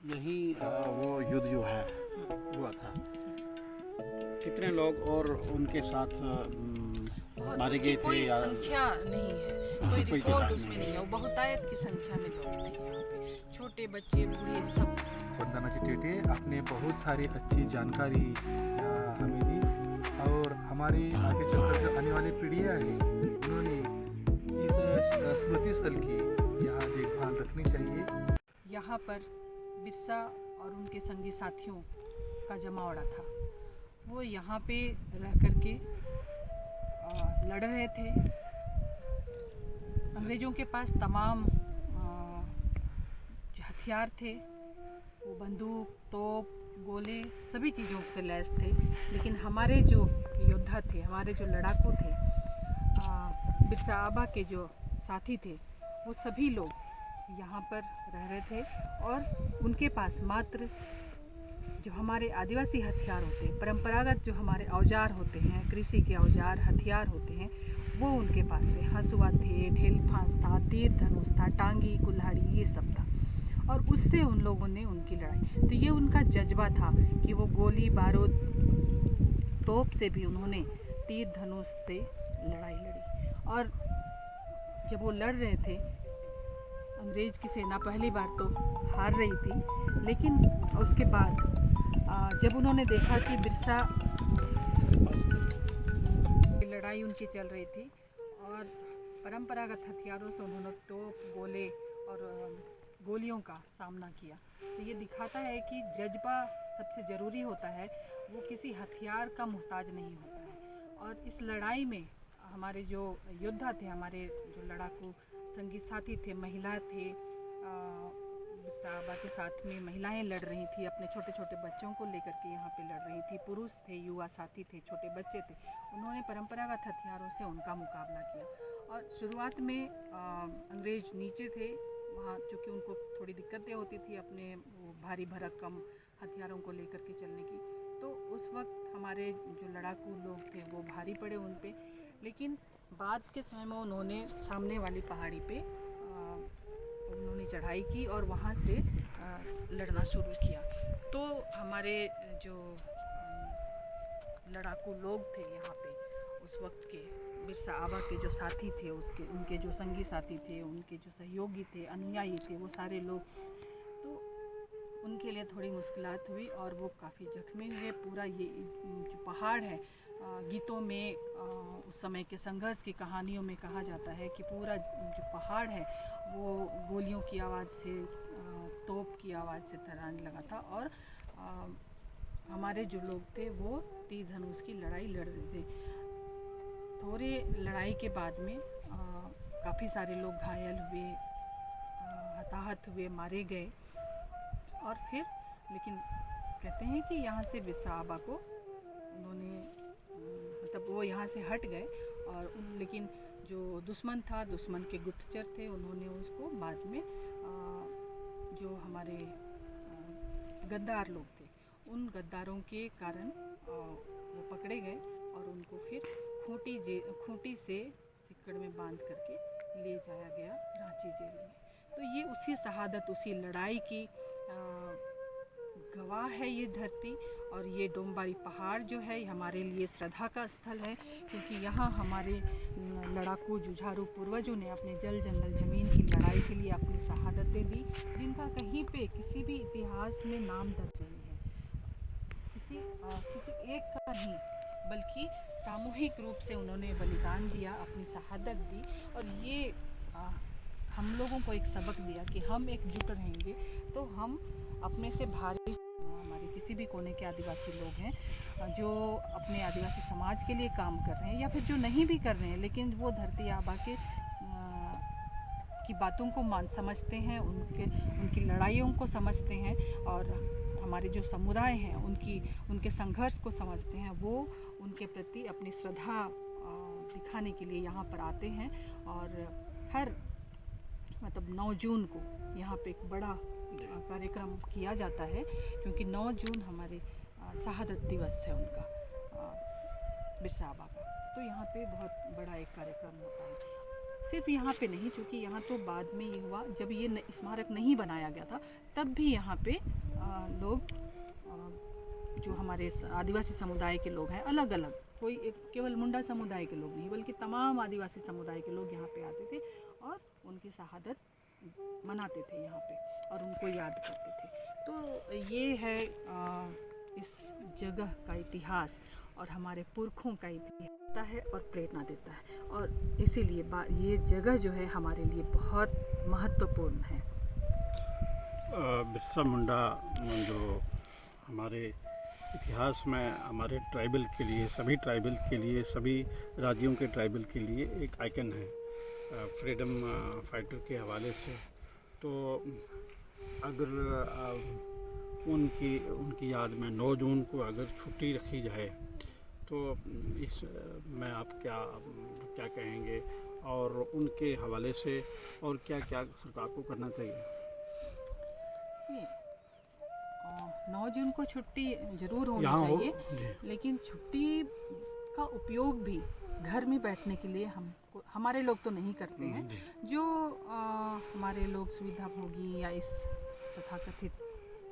यही वो युद्ध जो है हुआ था। कितने लोग और उनके साथ मारे गए थे कोई या संख्या नहीं है, कोई रिकॉर्ड उसमें नहीं है। वो बहुतायत की संख्या में लोग थे यहाँ पे, छोटे बच्चे बूढ़े सब। वंदना चिटेटे आपने बहुत सारी अच्छी जानकारी हमें दी और हमारी आगे चलकर जो आने वाली पीढ़ियाँ हैं उन्होंने इस स्मृति स्थल की यहाँ देखभाल रखनी चाहिए। यहाँ पर बिरसा और उनके संगी साथियों का जमावड़ा था। वो यहाँ पे रह कर के लड़ रहे थे। अंग्रेज़ों के पास तमाम जो हथियार थे, वो बंदूक, तोप, गोले सभी चीज़ों से लैस थे। लेकिन हमारे जो योद्धा थे, हमारे जो लड़ाकू थे, बिरसा आबा के जो साथी थे, वो सभी लोग यहाँ पर रह रहे थे और उनके पास मात्र जो हमारे आदिवासी हथियार होते हैं, परंपरागत जो हमारे औजार होते हैं, कृषि के औजार हथियार होते हैं, वो उनके पास थे। हंसुआ थे, ढेल फांस था, तीर धनुष था, टांगी कुल्हाड़ी ये सब था। और उससे उन लोगों ने उनकी लड़ाई, तो ये उनका जज्बा था कि वो गोली बारूद तोप से भी उन्होंने तीर धनुष से लड़ाई लड़ी। और जब वो लड़ रहे थे, अंग्रेज की सेना पहली बार तो हार रही थी, लेकिन उसके बाद जब उन्होंने देखा कि बिरसा की लड़ाई उनकी चल रही थी और परंपरागत हथियारों से उन्होंने तोप, गोले और गोलियों का सामना किया, तो ये दिखाता है कि जज्बा सबसे ज़रूरी होता है, वो किसी हथियार का मोहताज नहीं होता है। और इस लड़ाई में हमारे जो योद्धा थे, हमारे जो लड़ाकू संगी साथी थे, महिला थे, साहबा के साथ में महिलाएं लड़ रही थी, अपने छोटे छोटे बच्चों को लेकर के यहाँ पे लड़ रही थी, पुरुष थे, युवा साथी थे, छोटे बच्चे थे। उन्होंने परंपरागत हथियारों से उनका मुकाबला किया। और शुरुआत में अंग्रेज नीचे थे, वहाँ चूँकि उनको थोड़ी दिक्कतें होती थी अपने वो भारी भरकम हथियारों को लेकर के चलने की, तो उस वक्त हमारे जो लड़ाकू लोग थे वो भारी पड़े उन पे। लेकिन बाद के समय में उन्होंने सामने वाली पहाड़ी पे उन्होंने चढ़ाई की और वहाँ से लड़ना शुरू किया। तो हमारे जो लड़ाकू लोग थे यहाँ पे उस वक्त के, बिरसा आबा के जो साथी थे, उनके जो संगी साथी थे, उनके जो सहयोगी थे, अनुयायी थे, वो सारे लोग, तो उनके लिए थोड़ी मुश्किलात हुई और वो काफ़ी जख्मी हुए। पूरा ये जो पहाड़ है, गीतों में उस समय के संघर्ष की कहानियों में कहा जाता है कि पूरा जो पहाड़ है वो गोलियों की आवाज़ से, तोप की आवाज़ से थर्राने लगा था। और हमारे जो लोग थे वो तीर धनुष की लड़ाई लड़ रहे थे। थोड़ी लड़ाई के बाद में काफ़ी सारे लोग घायल हुए, हताहत हुए, मारे गए। और फिर लेकिन कहते हैं कि यहाँ से बिरसा आबा को उन्होंने मतलब वो यहाँ से हट गए और लेकिन जो दुश्मन था, दुश्मन के गुप्तचर थे, उन्होंने उसको बाद में जो हमारे गद्दार लोग थे, उन गद्दारों के कारण वो पकड़े गए और उनको फिर खूंटी से सिक्कड़ में बांध करके ले जाया गया रांची जेल में। तो ये उसी शहादत, उसी लड़ाई की गवाह है ये धरती। और ये डोंबारी पहाड़ जो है हमारे लिए श्रद्धा का स्थल है, क्योंकि यहाँ हमारे लड़ाकू जुझारू पूर्वजों ने अपने जल जंगल ज़मीन की लड़ाई के लिए अपनी शहादतें दी, जिनका कहीं पे किसी भी इतिहास में नाम दर्ज नहीं है। किसी एक का नहीं, बल्कि सामूहिक रूप से उन्होंने बलिदान दिया, अपनी शहादत दी। और ये हम लोगों को एक सबक दिया कि हम एकजुट रहेंगे तो हम अपने से भारी, हमारे किसी भी कोने के आदिवासी लोग हैं जो अपने आदिवासी समाज के लिए काम कर रहे हैं या फिर जो नहीं भी कर रहे हैं, लेकिन वो धरती आबा के की बातों को समझते हैं, उनकी लड़ाइयों को समझते हैं और हमारे जो समुदाय हैं उनके संघर्ष को समझते हैं। वो उनके प्रति अपनी श्रद्धा दिखाने के लिए यहाँ पर आते हैं। और हर 9 जून को यहाँ पे एक बड़ा कार्यक्रम किया जाता है, क्योंकि 9 जून हमारे शहादत दिवस है उनका, बिरसा आबा का। तो यहाँ पे बहुत बड़ा एक कार्यक्रम होता है। सिर्फ यहाँ पे नहीं, चूँकि यहाँ तो बाद में ये हुआ जब ये स्मारक नहीं बनाया गया था, तब भी यहाँ पे लोग जो हमारे आदिवासी समुदाय के लोग हैं, अलग अलग, कोई केवल मुंडा समुदाय के लोग नहीं बल्कि तमाम आदिवासी समुदाय के लोग यहाँ पे आते थे और उनकी शहादत मनाते थे यहाँ पे और उनको याद करते थे। तो ये है इस जगह का इतिहास और हमारे पुरखों का इतिहास देता है और प्रेरणा देता है, और इसीलिए ये जगह जो है हमारे लिए बहुत महत्वपूर्ण है। बिरसा मुंडा जो हमारे इतिहास में हमारे ट्राइबल के लिए, सभी ट्राइबल के लिए, सभी राज्यों के ट्राइबल के लिए एक आइकन है फ्रीडम फाइटर के हवाले से। तो अगर उनकी याद में 9 जून को अगर छुट्टी रखी जाए तो इस में आप क्या कहेंगे, और उनके हवाले से और क्या क्या सरकार को करना चाहिए? 9 जून को छुट्टी ज़रूर होनी चाहिए, लेकिन छुट्टी का उपयोग भी घर में बैठने के लिए हमारे लोग तो नहीं करते हैं। जो हमारे लोग सुविधाभोगी या इस तथाकथित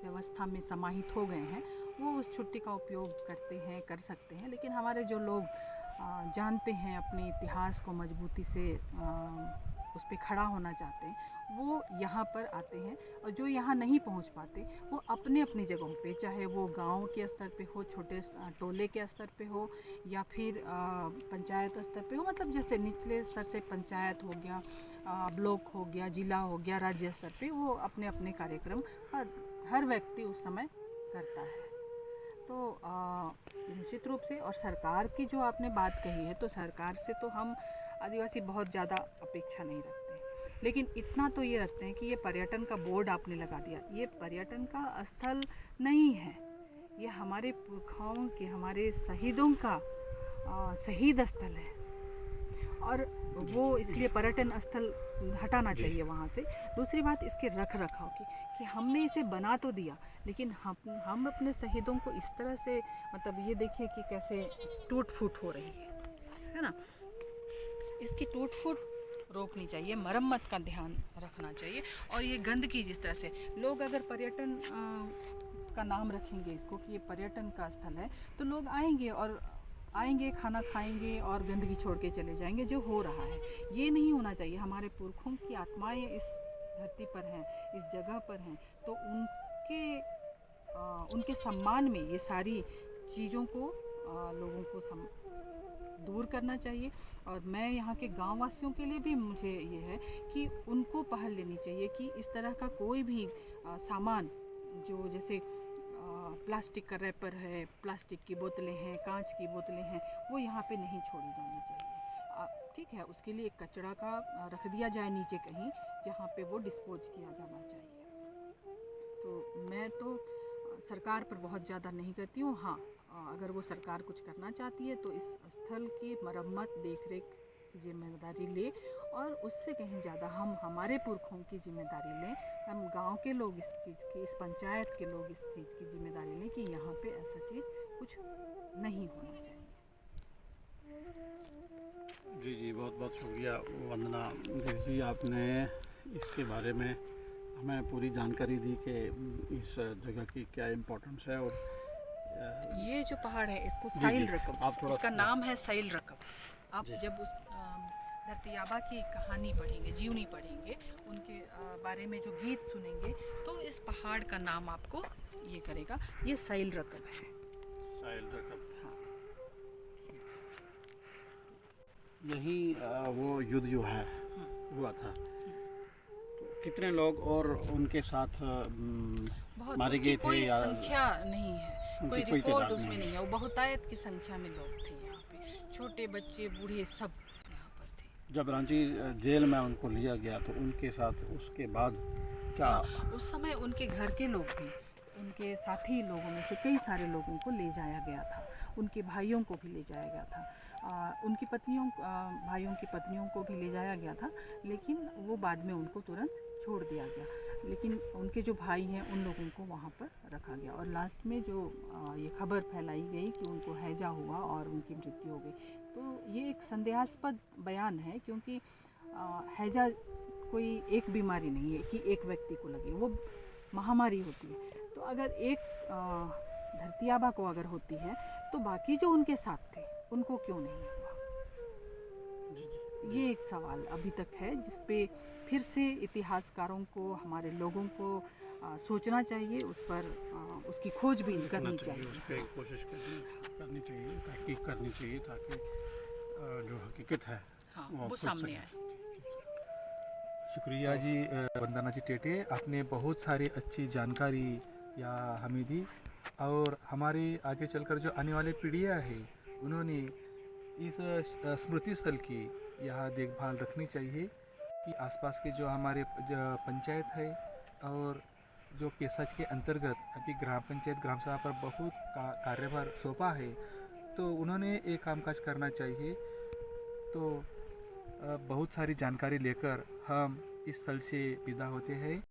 व्यवस्था में समाहित हो गए हैं, वो उस छुट्टी का उपयोग करते हैं, कर सकते हैं। लेकिन हमारे जो लोग जानते हैं, अपने इतिहास को मजबूती से उस पर खड़ा होना चाहते हैं, वो यहाँ पर आते हैं। और जो यहाँ नहीं पहुँच पाते, वो अपने अपनी जगहों पे, चाहे वो गांव के स्तर पे हो, छोटे टोले के स्तर पे हो, या फिर पंचायत स्तर पे हो, मतलब जैसे निचले स्तर से पंचायत हो गया, ब्लॉक हो गया, जिला हो गया, राज्य स्तर पे, वो अपने अपने कार्यक्रम हर व्यक्ति उस समय करता है। तो निश्चित रूप से, और सरकार की जो आपने बात कही है, तो सरकार से तो हम आदिवासी बहुत ज़्यादा अपेक्षा नहीं रखते, लेकिन इतना तो ये रखते हैं कि ये पर्यटन का बोर्ड आपने लगा दिया, ये पर्यटन का स्थल नहीं है, ये हमारे पुरखाओं के, हमारे शहीदों का शहीद स्थल है, और वो इसलिए पर्यटन स्थल हटाना चाहिए वहाँ से। दूसरी बात इसके रख रखाव की, कि हमने इसे बना तो दिया, लेकिन हम अपने शहीदों को इस तरह से, मतलब ये देखिए कि कैसे टूट फूट हो रही है ना। इसकी टूट फूट रोकनी चाहिए, मरम्मत का ध्यान रखना चाहिए। और ये गंदगी, जिस तरह से लोग अगर पर्यटन का नाम रखेंगे इसको कि ये पर्यटन का स्थल है, तो लोग आएंगे, खाना खाएंगे और गंदगी छोड़ के चले जाएंगे, जो हो रहा है। ये नहीं होना चाहिए। हमारे पुरखों की आत्माएं इस धरती पर हैं, इस जगह पर हैं, तो उनके सम्मान में ये सारी चीज़ों को लोगों को दूर करना चाहिए। और मैं यहाँ के गाँव वासियों के लिए भी मुझे ये है कि उनको पहल लेनी चाहिए कि इस तरह का कोई भी सामान, जो जैसे प्लास्टिक का रैपर है, प्लास्टिक की बोतलें हैं, कांच की बोतलें हैं, वो यहाँ पे नहीं छोड़ी जानी चाहिए। ठीक है, उसके लिए कचरा का रख दिया जाए नीचे कहीं, जहाँ पे वो डिस्पोज किया जाना चाहिए। तो मैं तो सरकार पर बहुत ज़्यादा नहीं करती हूँ। हाँ, अगर वो सरकार कुछ करना चाहती है तो इस स्थल की मरम्मत, देख रेख की जिम्मेदारी ले, और उससे कहीं ज़्यादा हम हमारे पुरखों की जिम्मेदारी लें, हम गांव के लोग इस चीज़ की, इस पंचायत के लोग इस चीज़ की जिम्मेदारी लें कि यहाँ पे ऐसा चीज़ कुछ नहीं होना चाहिए। जी, बहुत बहुत शुक्रिया वंदना जी, आपने इसके बारे में हमें पूरी जानकारी दी कि इस जगह की क्या इम्पोर्टेंस है। और ये जो पहाड़ है, इसको साइल रकब, इसका नाम है साइल रकब। आप जब उस धरती आबा की कहानी पढ़ेंगे, जीवनी पढ़ेंगे, उनके बारे में जो गीत सुनेंगे, तो इस पहाड़ का नाम आपको ये करेगा, ये साइल रकब है। साइल रकब, हाँ। यही वो युद्ध जो है हुआ था, तो कितने लोग और उनके साथ मारे गए थे? कोई संख्या नहीं है, कोई रिकॉर्ड उसमें नहीं है। वो बहुतायत की संख्या में लोग थे यहाँ पे, छोटे बच्चे बूढ़े सब यहाँ पर थे। जब रांची जेल में उनको लिया गया तो उनके साथ उसके बाद क्या? उस समय उनके घर के लोग भी, उनके साथी लोगों में से कई सारे लोगों को ले जाया गया था, उनके भाइयों को भी ले जाया गया था, उनकी भाइयों की पत्नियों को भी ले जाया गया था, लेकिन वो बाद में उनको तुरंत छोड़ दिया गया। लेकिन उनके जो भाई हैं, उन लोगों को वहाँ पर रखा गया, और लास्ट में जो ये खबर फैलाई गई कि उनको हैजा हुआ और उनकी मृत्यु हो गई। तो ये एक संदेहास्पद बयान है, क्योंकि हैजा कोई एक बीमारी नहीं है कि एक व्यक्ति को लगे, वो महामारी होती है। तो अगर एक धरती आबा को अगर होती है तो बाकी जो उनके साथ थे उनको क्यों नहीं हुआ? ये एक सवाल अभी तक है जिस पे फिर से इतिहासकारों को, हमारे लोगों को सोचना चाहिए, उस पर उसकी खोजबीन करनी चाहिए। उस पर कोशिश करनी चाहिए, तहकीक करनी चाहिए, ताकि जो हकीकत है हाँ, वो वो खुद सामने से- आए। शुक्रिया जी वंदना जी टेटे, आपने बहुत सारी अच्छी जानकारी या हमें दी, और हमारे आगे चलकर जो आने वाली पीढ़ियाँ हैं उन्होंने इस स्मृति स्थल की यहाँ देखभाल रखनी चाहिए कि आसपास के जो हमारे जो पंचायत है और जो पेशाच के अंतर्गत अभी ग्राम पंचायत ग्राम सभा पर बहुत कार्यभार सौंपा है, तो उन्होंने ये कामकाज करना चाहिए। तो बहुत सारी जानकारी लेकर हम इस स्थल से विदा होते हैं।